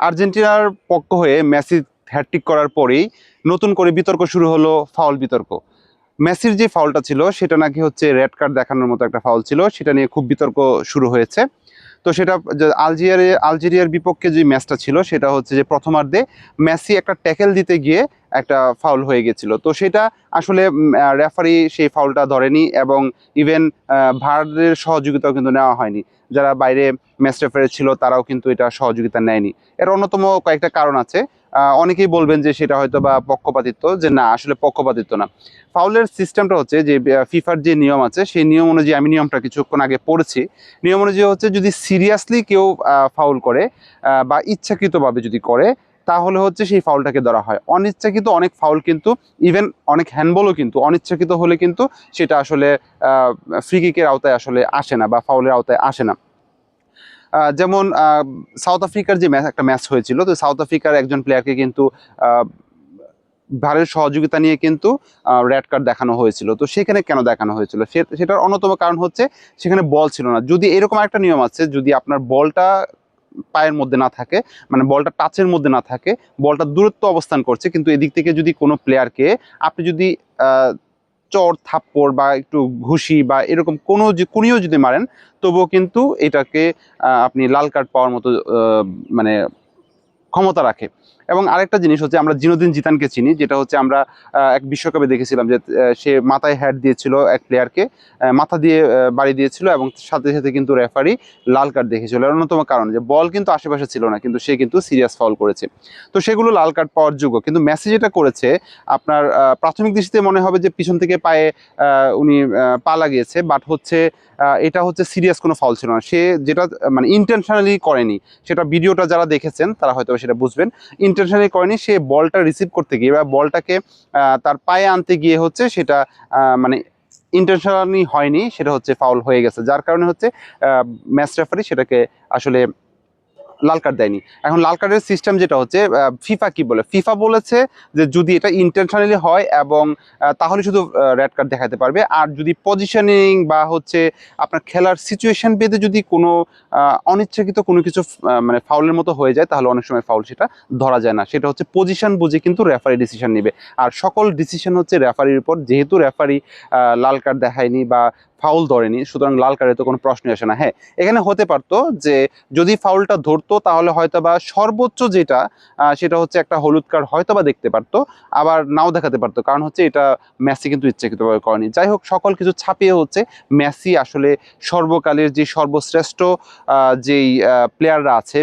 আর্জেন্টিনার পক্ষ হয়ে মেসি হ্যাটট্রিক করার পরেই নতুন করে বিতর্ক শুরু হলো, ফাউল বিতর্ক। মেসির যে ফাউলটা ছিল সেটা নাকি হচ্ছে রেড কার্ড দেখানোর মতো একটা ফাউল ছিল, সেটা নিয়ে খুব বিতর্ক শুরু হয়েছে। তো সেটা আলজেরিয়ার বিপক্ষে যে ম্যাচটা ছিল সেটা হচ্ছে যে প্রথমার্ধে মেসি একটা ট্যাকেল দিতে গিয়ে একটা ফাউল হয়ে গেছিল। তো সেটা আসলে রেফারি সেই ফাউলটা ধরেনি এবং ইভেন ভারের সহযোগিতাও কিন্তু নেওয়া হয়নি। যারা বাইরে ম্যাচ রেফারি ছিল তারাও কিন্তু এটা সহযোগিতা নেয়নি। এর অন্যতম কয়েকটা কারণ আছে। অনেকেই বলবেন যে সেটা হয়তো বা পক্ষপাতিত্ব, যে না, আসলে পক্ষপাতিত্ব না। ফাউলের সিস্টেমটা হচ্ছে যে ফিফার যে নিয়ম আছে সেই নিয়ম অনুযায়ী, আমি নিয়মটা কিছুক্ষণ আগে পড়েছি, নিয়ম অনুযায়ী হচ্ছে যদি সিরিয়াসলি কেউ ফাউল করে বা ইচ্ছাকৃতভাবে যদি করে তাহলে হচ্ছে সেই ফাউলটাকে ধরা হয়। অনিচ্ছাকৃত অনেক ফাউল কিন্তু, ইভেন অনেক হ্যান্ডবলও কিন্তু অনিচ্ছাকৃত হলে কিন্তু সেটা আসলে ফ্রি কিকের আওতায় আসলে আসে না বা ফাউলের আওতায় আসে না। যেমন সাউথ আফ্রিকার যে একটা ম্যাচ হয়েছিল, তো সাউথ আফ্রিকার একজন প্লেয়ারকে কিন্তু ভারের সহযোগিতা নিয়ে কিন্তু রেড কার্ড দেখানো হয়েছিল। তো সেখানে কেন দেখানো হয়েছিল, সেটার অন্যতম কারণ হচ্ছে সেখানে বল ছিল না। যদি এরকম একটা নিয়ম আছে, যদি আপনার বলটা পায়ের মধ্যে না থাকে, মানে বলটা টাচের মধ্যে না থাকে, বলটা দূরত্ব অবস্থান করছে, কিন্তু এদিক থেকে যদি কোনো প্লেয়ারকে আপনি যদি চর থাপ্পড় বা একটু ঘুষি বা এরকম কোনিও যদি মারেন, তবুও কিন্তু এটাকে আপনি লাল কার্ড পাওয়ার মতো মানে ক্ষমতা রাখে। এবং আরেকটা জিনিস হচ্ছে, আমরা জিনোদিন জিদানকে চিনি, যেটা হচ্ছে আমরা এক বিশ্বকাপে দেখেছিলাম যে সে মাথায় হ্যাট দিয়েছিল এক প্লেয়ারকে, মাথা দিয়ে বাড়ি দিয়েছিল এবং সাথে সাথে কিন্তু রেফারি লাল কার্ড দেখেছিল। এর অন্যতম কারণ যে বল কিন্তু আশেপাশে ছিল না, কিন্তু সে কিন্তু সিরিয়াস ফাউল করেছে। তো সেগুলো লাল কার্ড পাওয়ার যোগ্য। কিন্তু মেসি যেটা করেছে, আপনার প্রাথমিক দৃষ্টিতে মনে হবে যে পিছন থেকে পায়ে উনি পা লাগিয়েছে, বাট হচ্ছে এটা হচ্ছে সিরিয়াস কোনো ফাউল ছিল না। সে যেটা মানে ইন্টেনশনালি করেনি, সেটা ভিডিওটা যারা দেখেছেন তারা হয়তো সেটা বুঝবেন। ইন্টেনশনালি করেনি, সে বলটা রিসিভ করতে গিয়ে বা বলটাকে তার পায়ে আনতে গিয়ে হচ্ছে সেটা মানে ইন্টেনশনালি হয়নি, সেটা হচ্ছে ফাউল হয়ে গেছে, যার কারণে হচ্ছে ম্যাচ রেফারি সেটাকে আসলে লাল কার্ড দেয়নি। এখন লাল কার্ডের সিস্টেম যেটা হচ্ছে, ফিফা কি বলে, ফিফা বলেছে যে যদি এটা ইন্টেনশনালি হয় এবং তাহলে শুধু রেড কার্ড দেখাতে পারবে, আর যদি পজিশনিং বা হচ্ছে আপনার খেলার সিচুয়েশন বেঁধে যদি কোনো অনিচ্ছাকৃত কোনো কিছু মানে ফাউলের মতো হয়ে যায়, তাহলে অনেক সময় ফাউল সেটা ধরা যায় না। সেটা হচ্ছে পজিশন বুঝে কিন্তু রেফারি ডিসিশন নেবে, আর সকল ডিসিশন হচ্ছে রেফারির উপর। যেহেতু রেফারি লাল কার্ড দেখায়নি বা ফাউল ধরেনি, সুতরাং লাল কার্ডের তো কোনো প্রশ্নই আসে না। হ্যাঁ, এখানে হতে পারতো যে যদি ফাউলটা ধরতো তাহলে হয়তো বা সর্বোচ্চ যেটা সেটা হচ্ছে একটা হলুদ কার্ড হয়তো বা দেখতে পারতো, আবার নাও দেখাতে পারতো, কারণ হচ্ছে এটা মেসি কিন্তু ইচ্ছাকৃতভাবে করেনি। যাই হোক, সকল কিছু ছাপিয়ে হচ্ছে মেসি আসলে সর্বকালের যে সর্বশ্রেষ্ঠ যেই প্লেয়াররা আছে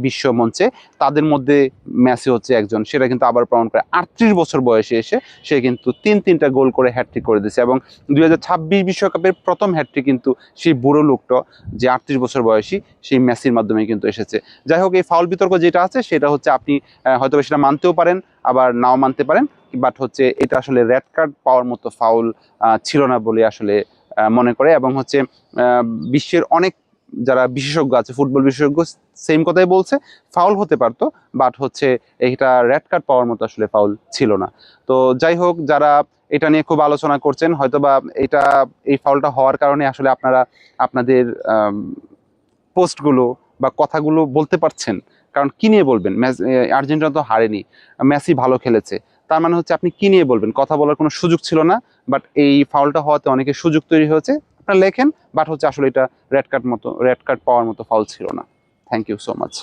বিশ্ব মঞ্চে, তাদের মধ্যে মেসি হচ্ছে একজন। সেটা কিন্তু আবার প্রমাণ করে 38 বছর বয়সে এসে সে কিন্তু তিনটা গোল করে হ্যাটট্রিক করে দিয়েছে, এবং 2026 বিশ্বকাপের প্রথম হ্যাটট্রিক কিন্তু সেই বুড়ো লোকটা, যে 38 বছর বয়সী, সেই মেসির মাধ্যমে কিন্তু এসেছে। যাই হোক, এই ফাউল বিতর্ক যেটা আছে সেটা হচ্ছে আপনি হয়তো সেটা মানতেও পারেন, আবার নাও মানতে পারেন, বাট হচ্ছে এটা আসলে রেড কার্ড পাওয়ার মতো ফাউল ছিল না বলে আসলে মনে করে। এবং হচ্ছে বিশ্বের অনেক যারা বিশেষজ্ঞ আছে, ফুটবল বিশেষজ্ঞ, সেম কথাই বলছে, ফাউল হতে পারতো, বাট হচ্ছে এটা রেড কার্ড পাওয়ার মতো আসলে ফাউল ছিল না। তো যাই হোক, যারা এটা নিয়ে খুব আলোচনা করছেন, হয়তোবা এই ফাউলটা হওয়ার কারণে আসলে আপনারা আপনাদের পোস্টগুলো বা কথাগুলো বলতে পারছেন। কারণ কি নিয়ে বলবেন, আর্জেন্টিনা তো হারেনি, মেসি ভালো খেলেছে, তার মানে হচ্ছে আপনি কি নিয়ে বলবেন, কথা বলার কোনো সুযোগ ছিল না। বাট এই ফাউলটা হওয়াতে অনেকের সুযোগ তৈরি হয়েছে, আপনারা লেখেন, বাট হচ্ছে আসলে এটা রেড কার্ড পাওয়ার মতো ফাউল ছিল না। Thank you so much.